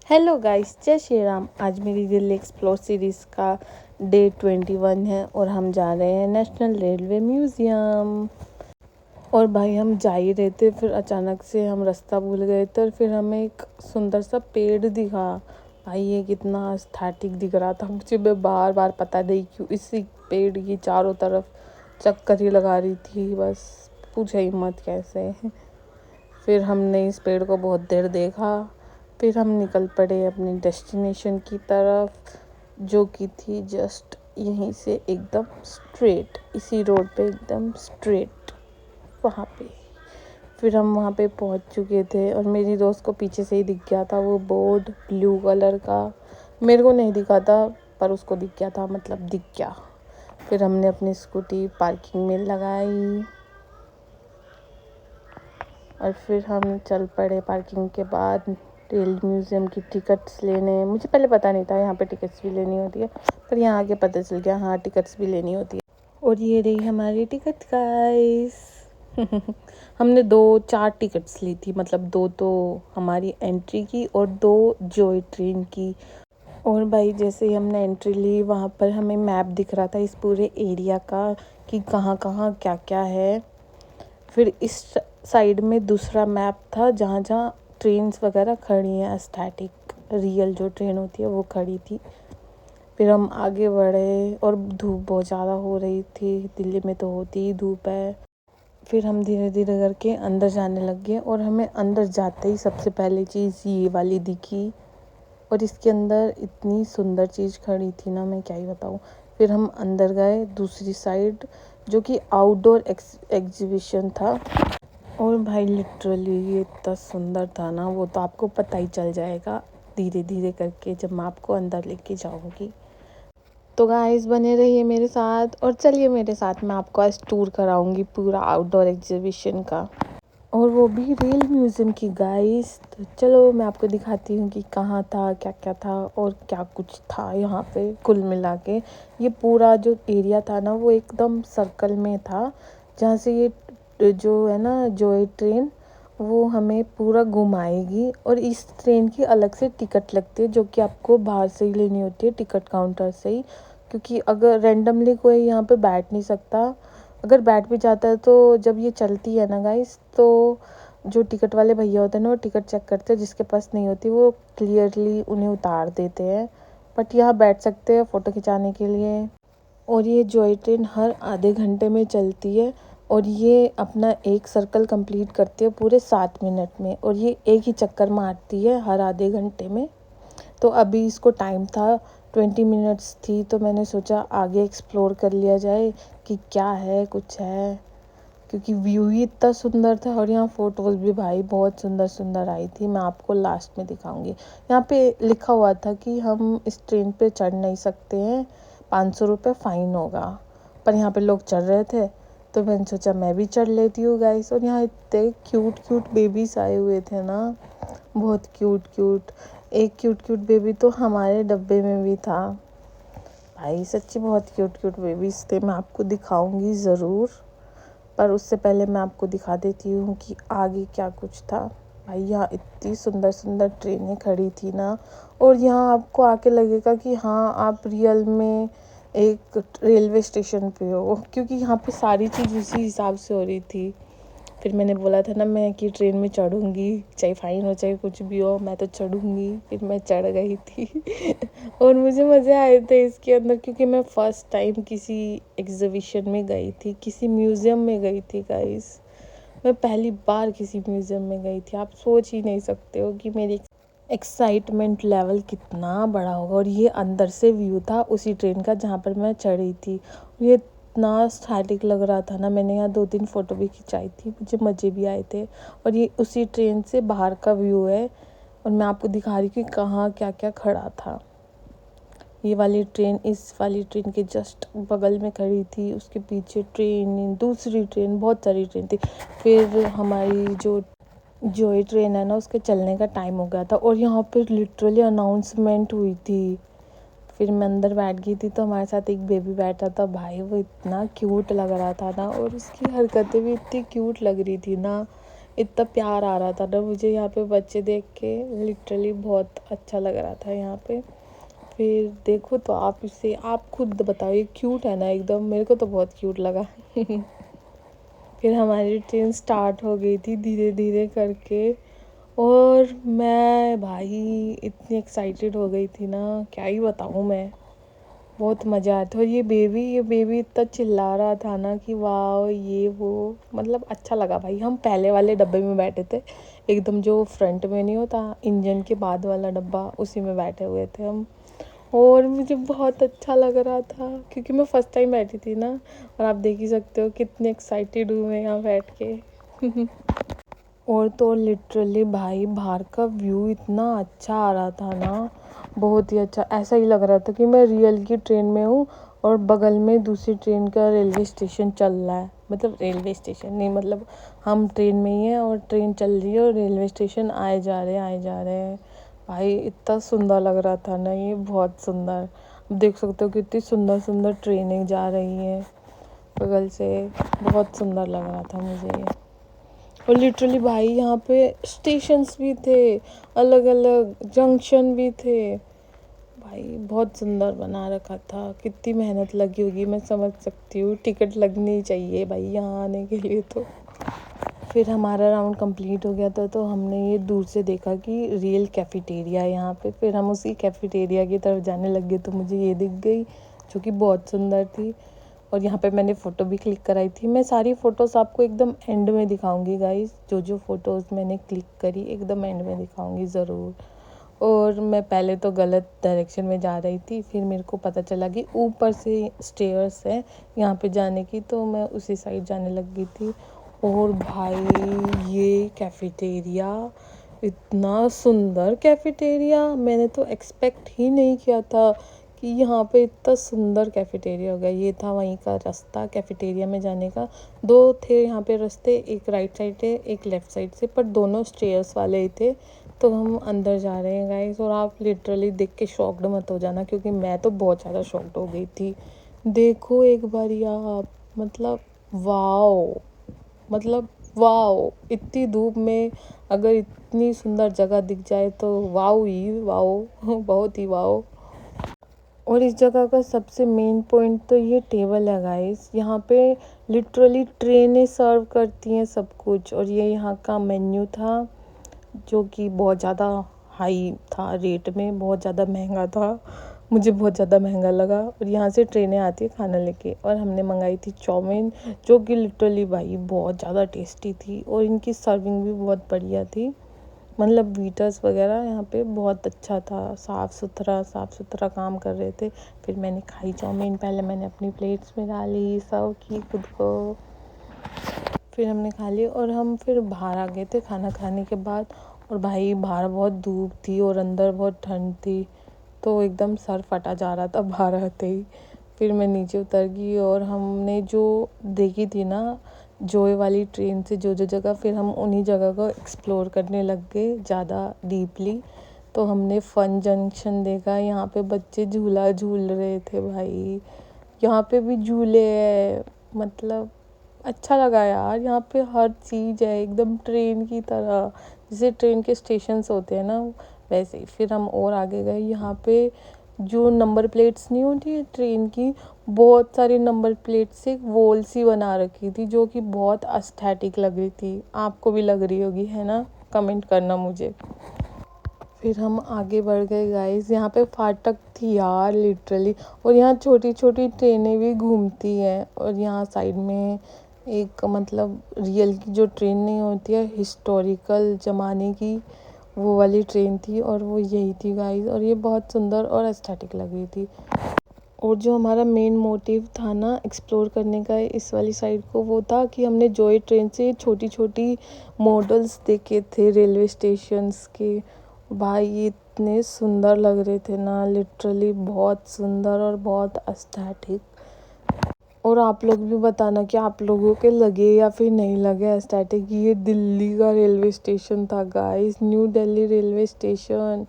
Hello guys, जय श्री राम। आज मेरी दिल्ली एक्सप्लोर सीरीज़ का डे 21 है और हम जा रहे हैं नेशनल रेलवे म्यूज़ियम। और भाई हम जा ही रहे थे, फिर अचानक से हम रास्ता भूल गए थे और फिर हमें एक सुंदर सा पेड़ दिखा। भाई ये कितना एस्थेटिक दिख रहा था मुझे। मैं बार बार पता नहीं क्यों इसी पेड़ की चारों तरफ चक्कर ही लगा रही थी, बस पूछे ही मत कैसे। फिर हमने इस पेड़ को बहुत देर देखा। फिर हम निकल पड़े अपनी डेस्टिनेशन की तरफ, जो कि थी जस्ट यहीं से एकदम स्ट्रेट, इसी रोड पे एकदम स्ट्रेट वहाँ पे। फिर हम वहाँ पे पहुँच चुके थे और मेरी दोस्त को पीछे से ही दिख गया था वो बोर्ड ब्लू कलर का। मेरे को नहीं दिखा था पर उसको दिख गया था, मतलब दिख गया। फिर हमने अपनी स्कूटी पार्किंग में लगाई और फिर हम चल पड़े पार्किंग के बाद रेल म्यूज़ियम की टिकट्स लेने। मुझे पहले पता नहीं था यहाँ पे टिकट्स भी लेनी होती है, पर यहाँ आके पता चल गया हाँ टिकट्स भी लेनी होती है। और ये रही हमारी टिकट गाइस। हमने 4 टिकट्स ली थी, मतलब 2 तो हमारी एंट्री की और 2 जॉय ट्रेन की। और भाई जैसे ही हमने एंट्री ली वहाँ पर हमें मैप दिख रहा था इस पूरे एरिया का कि कहाँ कहाँ क्या क्या है। फिर इस साइड में दूसरा मैप था जहाँ जहाँ ट्रेन्स वगैरह खड़ी हैं, एस्थेटिक रियल जो ट्रेन होती है वो खड़ी थी। फिर हम आगे बढ़े और धूप बहुत ज़्यादा हो रही थी, दिल्ली में तो होती ही धूप है। फिर हम धीरे धीरे करके अंदर जाने लग गए और हमें अंदर जाते ही सबसे पहली चीज़ ये वाली दिखी। और इसके अंदर इतनी सुंदर चीज़ खड़ी थी ना, मैं क्या ही बताऊँ। फिर हम अंदर गए दूसरी साइड, जो कि आउटडोर एग्जीबिशन था। और भाई लिटरली ये इतना सुंदर था ना, वो तो आपको पता ही चल जाएगा धीरे धीरे करके जब मैं आपको अंदर लेके जाऊंगी। तो गाइस बने रहिए मेरे साथ और चलिए मेरे साथ, मैं आपको आज टूर कराऊंगी पूरा आउटडोर एग्जीबिशन का, और वो भी रेल म्यूज़ियम की गाइस। तो चलो मैं आपको दिखाती हूँ कि कहाँ था, क्या क्या था और क्या कुछ था यहाँ पे। कुल मिला के ये पूरा जो एरिया था ना वो एकदम सर्कल में था, जहाँ से ये जो है ना जॉय ट्रेन वो हमें पूरा घुमाएगी। और इस ट्रेन की अलग से टिकट लगती है, जो कि आपको बाहर से ही लेनी होती है, टिकट काउंटर से ही। क्योंकि अगर रेंडमली कोई यहाँ पे बैठ नहीं सकता। अगर बैठ भी जाता है तो जब ये चलती है ना गाइस, तो जो टिकट वाले भैया होते हैं ना वो टिकट चेक करते हैं, जिसके पास नहीं होती वो क्लियरली उन्हें उतार देते हैं। बट यहाँ बैठ सकते हैं फ़ोटो खिंचाने के लिए। और ये जॉय ट्रेन हर आधे घंटे में चलती है और ये अपना एक सर्कल कंप्लीट करती है पूरे 7 मिनट में, और ये एक ही चक्कर मारती है हर आधे घंटे में। तो अभी इसको टाइम था 20 मिनट्स थी, तो मैंने सोचा आगे एक्सप्लोर कर लिया जाए कि क्या है कुछ है, क्योंकि व्यू ही इतना सुंदर था। और यहाँ फ़ोटोज़ भी भाई बहुत सुंदर सुंदर आई थी, मैं आपको लास्ट में दिखाऊंगी। यहाँ पे लिखा हुआ था कि हम इस ट्रेन पे चढ़ नहीं सकते हैं, 500 रुपये फ़ाइन होगा। पर यहाँ पे लोग चढ़ रहे थे तो मैंने सोचा मैं भी चढ़ लेती हूँ गाइस। और यहाँ इतने क्यूट क्यूट बेबीज़ आए हुए थे ना, बहुत क्यूट क्यूट। एक क्यूट क्यूट बेबी तो हमारे डब्बे में भी था भाई, सच्ची बहुत क्यूट क्यूट बेबीज़ थे। मैं आपको दिखाऊंगी ज़रूर, पर उससे पहले मैं आपको दिखा देती हूँ कि आगे क्या कुछ था। भाई यहाँ इतनी सुंदर सुंदर ट्रेनें खड़ी थी ना, और यहाँ आपको आके लगेगा कि हाँ आप रियल में एक रेलवे स्टेशन पे हो, क्योंकि यहाँ पे सारी चीज़ उसी हिसाब से हो रही थी। फिर मैंने बोला था ना मैं कि ट्रेन में चढ़ूँगी, चाहे फ़ाइन हो चाहे कुछ भी हो, मैं तो चढ़ूँगी। फिर मैं चढ़ गई थी। और मुझे मज़े आए थे इसके अंदर, क्योंकि मैं फ़र्स्ट टाइम किसी एग्जीबिशन में गई थी, किसी म्यूज़ियम में गई थी गाइस। मैं पहली बार किसी म्यूज़ियम में गई थी। आप सोच ही नहीं सकते हो कि मेरी एक्साइटमेंट लेवल कितना बड़ा होगा। और ये अंदर से व्यू था उसी ट्रेन का जहाँ पर मैं चढ़ी थी। ये इतना स्टैटिक लग रहा था ना, मैंने यहाँ 2-3 फ़ोटो भी खिंचाई थी, मुझे मज़े भी आए थे। और ये उसी ट्रेन से बाहर का व्यू है, और मैं आपको दिखा रही हूँ कि कहाँ क्या क्या खड़ा था। ये वाली ट्रेन इस वाली ट्रेन के जस्ट बगल में खड़ी थी, उसके पीछे ट्रेन, दूसरी ट्रेन, बहुत सारी ट्रेन थी। फिर हमारी जो जॉय ट्रेन है ना उसके चलने का टाइम हो गया था, और यहाँ पे लिटरली अनाउंसमेंट हुई थी। फिर मैं अंदर बैठ गई थी तो हमारे साथ एक बेबी बैठा था भाई, वो इतना क्यूट लग रहा था ना, और उसकी हरकतें भी इतनी क्यूट लग रही थी ना इतना प्यार आ रहा था ना मुझे यहाँ पे बच्चे देख के, लिटरली बहुत अच्छा लग रहा था यहाँ पे। फिर देखो तो आप इसे, आप खुद बताओ, ये क्यूट है ना एकदम, मेरे को तो बहुत क्यूट लगा। फिर हमारी ट्रेन स्टार्ट हो गई थी धीरे धीरे करके, और मैं भाई इतनी एक्साइटेड हो गई थी ना, क्या ही बताऊँ मैं। बहुत मज़ा आया था। और ये बेबी इतना चिल्ला रहा था ना कि वाह ये वो, मतलब अच्छा लगा भाई। हम पहले वाले डब्बे में बैठे थे, एकदम जो फ्रंट में नहीं होता इंजन के बाद वाला डब्बा, उसी में बैठे हुए थे हम। और मुझे बहुत अच्छा लग रहा था क्योंकि मैं फ़र्स्ट टाइम बैठी थी ना, और आप देख ही सकते हो कितने एक्साइटेड हूँ मैं यहाँ बैठ के। और तो लिटरली भाई बाहर का व्यू इतना अच्छा आ रहा था ना, बहुत ही अच्छा। ऐसा ही लग रहा था कि मैं रियल की ट्रेन में हूँ और बगल में दूसरी ट्रेन का रेलवे स्टेशन चल रहा है। मतलब रेलवे स्टेशन नहीं, मतलब हम ट्रेन में ही हैं और ट्रेन चल रही है और रेलवे स्टेशन आए जा रहे हैं। भाई इतना सुंदर लग रहा था ना ये, बहुत सुंदर। देख सकते हो कितनी सुंदर सुंदर ट्रेनें जा रही हैं बगल से, बहुत सुंदर लग रहा था मुझे ये। और लिटरली भाई यहाँ पे स्टेशंस भी थे, अलग अलग जंक्शन भी थे। भाई बहुत सुंदर बना रखा था, कितनी मेहनत लगी होगी मैं समझ सकती हूँ। टिकट लगनी चाहिए भाई यहाँ आने के लिए तो। फिर हमारा राउंड कंप्लीट हो गया था, तो हमने ये दूर से देखा कि रियल कैफ़ेटेरिया है यहाँ पे। फिर हम उसी कैफ़ेटेरिया की तरफ जाने लगे, तो मुझे ये दिख गई जो कि बहुत सुंदर थी। और यहाँ पे मैंने फ़ोटो भी क्लिक कराई थी। मैं सारी फ़ोटोज़ आपको एकदम एंड में दिखाऊंगी गाइस, जो जो फ़ोटोज़ मैंने क्लिक करी एकदम एंड में दिखाऊंगी ज़रूर। और मैं पहले तो गलत डायरेक्शन में जा रही थी, फिर मेरे को पता चला कि ऊपर से स्टेयर्स है यहाँ पे जाने की, तो मैं उसी साइड जाने लगी थी। और भाई ये कैफ़ेटेरिया, इतना सुंदर कैफ़ेटेरिया, मैंने तो एक्सपेक्ट ही नहीं किया था कि यहाँ पे इतना सुंदर कैफ़ेटेरिया होगा। ये था वहीं का रास्ता कैफ़ेटेरिया में जाने का। दो थे यहाँ पे रास्ते, एक राइट साइड से एक लेफ़्ट साइड से, पर दोनों स्टेयर्स वाले ही थे। तो हम अंदर जा रहे हैं गाइस, और आप लिटरली देख के शॉक्ड मत हो जाना, क्योंकि मैं तो बहुत ज़्यादा शॉक्ड हो गई थी। देखो एक बार आप, मतलब वाओ, मतलब वाओ, इतनी धूप में अगर इतनी सुंदर जगह दिख जाए तो वाओ ही वाओ। बहुत ही वाओ। और इस जगह का सबसे मेन पॉइंट तो ये टेबल है गाइस। यहाँ पे लिटरली ट्रेनें सर्व करती हैं सब कुछ। और ये यहाँ का मेन्यू था जो कि बहुत ज़्यादा हाई था रेट में, बहुत ज़्यादा महंगा था। मुझे बहुत ज़्यादा महंगा लगा। और यहाँ से ट्रेनें आती है खाना लेके, और हमने मंगाई थी चाउमीन, जो कि लिटरली भाई बहुत ज़्यादा टेस्टी थी। और इनकी सर्विंग भी बहुत बढ़िया थी, मतलब वेटर्स वगैरह यहाँ पे बहुत अच्छा था, साफ़ सुथरा काम कर रहे थे। फिर मैंने खाई चाउमीन, पहले मैंने अपनी प्लेट्स में डाली, सर्व की खुद को, फिर हमने खा ली। और हम फिर बाहर आ गए थे खाना खाने के बाद। और भाई बाहर बहुत धूप थी और अंदर बहुत ठंड थी, तो एकदम सर फटा जा रहा था बाहर आते ही। फिर मैं नीचे उतर गई, और हमने जो देखी थी ना जोए वाली ट्रेन से जो जो जगह, फिर हम उन्हीं जगह को एक्सप्लोर करने लग गए ज़्यादा डीपली। तो हमने फन जंक्शन देखा, यहाँ पे बच्चे झूला झूल रहे थे भाई, यहाँ पे भी झूले हैं। मतलब अच्छा लगा यार, यहाँ पे हर चीज़ है एकदम ट्रेन की तरह, जैसे ट्रेन के स्टेशंस होते हैं ना वैसे ही। फिर हम और आगे गए, यहाँ पे जो नंबर प्लेट्स नहीं होती है ट्रेन की, बहुत सारी नंबर प्लेट से एक वॉल सी बना रखी थी, जो कि बहुत एस्थेटिक लग रही थी। आपको भी लग रही होगी है ना, कमेंट करना मुझे। फिर हम आगे बढ़ गए गाइस, यहाँ पे फाटक थी यार लिटरली। और यहाँ छोटी छोटी ट्रेनें भी घूमती हैं। और यहाँ साइड में एक, मतलब रियल की जो ट्रेन नहीं होती है, हिस्टोरिकल ज़माने की, वो वाली ट्रेन थी, और वो यही थी गाइस। और ये बहुत सुंदर और एस्थेटिक लग रही थी। और जो हमारा मेन मोटिव था ना एक्सप्लोर करने का इस वाली साइड को, वो था कि हमने जॉय ट्रेन से छोटी छोटी मॉडल्स देखे थे रेलवे स्टेशंस के। भाई ये इतने सुंदर लग रहे थे ना, लिटरली बहुत सुंदर और बहुत एस्थेटिक। और आप लोग भी बताना कि आप लोगों के लगे या फिर नहीं लगे एस्थेटिक। ये दिल्ली का रेलवे स्टेशन था guys, new Delhi railway station.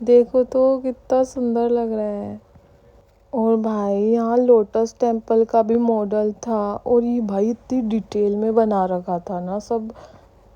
देखो तो कितना सुंदर लग रहा है। और भाई यहाँ लोटस टेम्पल का भी मॉडल था, और ये भाई इतनी डिटेल में बना रखा था ना सब,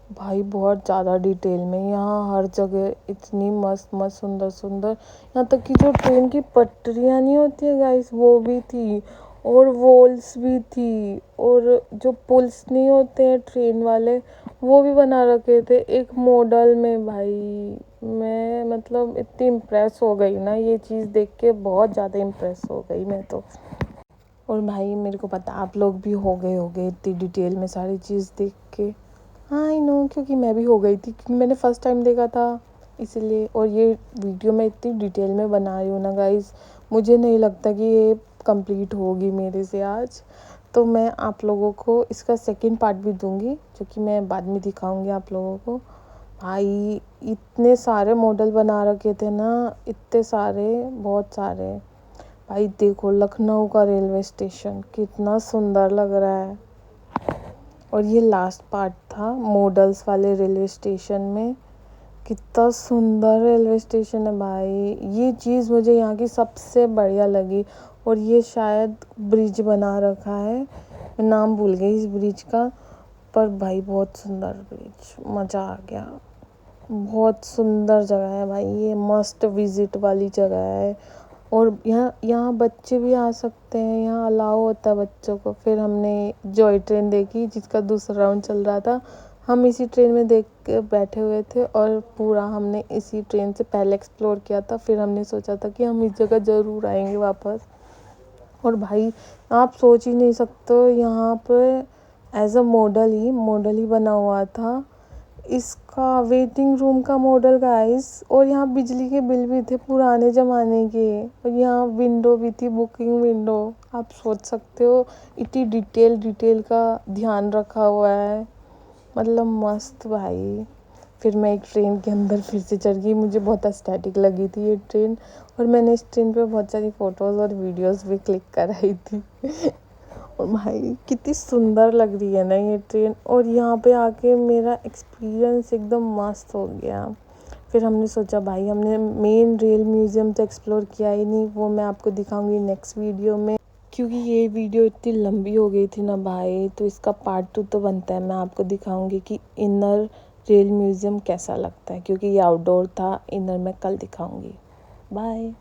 भाई बहुत ज़्यादा डिटेल में, यहाँ हर जगह इतनी मस्त मस्त सुंदर सुंदर, यहाँ तक कि जो ट्रेन की पटरियाँ नहीं होती है गाइस वो भी थी, और वॉल्स भी थी, और जो पुल्स नहीं होते हैं ट्रेन वाले वो भी बना रखे थे एक मॉडल में। भाई मैं मतलब इतनी इम्प्रेस हो गई ना ये चीज़ देख के, बहुत ज़्यादा इम्प्रेस हो गई मैं तो। और भाई मेरे को पता आप लोग भी हो गए इतनी डिटेल में सारी चीज़ देख के। हाँ आई नो, क्योंकि मैं भी हो गई थी, क्योंकि मैंने फ़र्स्ट टाइम देखा था इसीलिए। और ये वीडियो मैं इतनी डिटेल में बना रही हूँ ना गाइस, मुझे नहीं लगता कि ये कंप्लीट होगी मेरे से आज। तो मैं आप लोगों को इसका सेकंड पार्ट भी दूंगी, जो कि मैं बाद में दिखाऊंगी आप लोगों को। भाई इतने सारे मॉडल बना रखे थे ना, इतने सारे, बहुत सारे। भाई देखो लखनऊ का रेलवे स्टेशन कितना सुंदर लग रहा है। और ये लास्ट पार्ट था मॉडल्स वाले रेलवे स्टेशन में, कितना सुंदर रेलवे स्टेशन है भाई। ये चीज़ मुझे यहाँ की सबसे बढ़िया लगी। और ये शायद ब्रिज बना रखा है, मैं नाम भूल गई इस ब्रिज का, पर भाई बहुत सुंदर ब्रिज, मज़ा आ गया। बहुत सुंदर जगह है भाई, ये मस्ट विज़िट वाली जगह है। और यहाँ बच्चे भी आ सकते हैं, यहाँ अलाउ होता है बच्चों को। फिर हमने जॉय ट्रेन देखी जिसका दूसरा राउंड चल रहा था, हम इसी ट्रेन में देख के बैठे हुए थे, और पूरा हमने इसी ट्रेन से पहले एक्सप्लोर किया था। फिर हमने सोचा था कि हम इस जगह ज़रूर आएंगे वापस। और भाई आप सोच ही नहीं सकते, यहाँ पे एज अ मॉडल ही बना हुआ था इसका वेटिंग रूम का मॉडल गाइस। और यहाँ बिजली के बिल भी थे पुराने ज़माने के, और यहाँ विंडो भी थी, बुकिंग विंडो। आप सोच सकते हो इतनी डिटेल का ध्यान रखा हुआ है, मतलब मस्त भाई। फिर मैं एक ट्रेन के अंदर फिर से चढ़ गई, मुझे बहुत एस्थेटिक लगी थी ये ट्रेन, और मैंने इस ट्रेन पे बहुत सारी फ़ोटोज़ और वीडियोज़ भी क्लिक कराई थी। और भाई कितनी सुंदर लग रही है ना ये ट्रेन, और यहाँ पे आके मेरा एक्सपीरियंस एकदम मस्त हो गया। फिर हमने सोचा भाई हमने मेन रेल म्यूज़ियम तो एक्सप्लोर किया ही नहीं, वो मैं आपको दिखाऊंगी नेक्स्ट वीडियो में, क्योंकि ये वीडियो इतनी लंबी हो गई थी ना भाई, तो इसका पार्ट 2 तो बनता है। मैं आपको दिखाऊंगी कि इनर रेल म्यूज़ियम कैसा लगता है, क्योंकि ये आउटडोर था, इनर मैं कल दिखाऊंगी। बाय।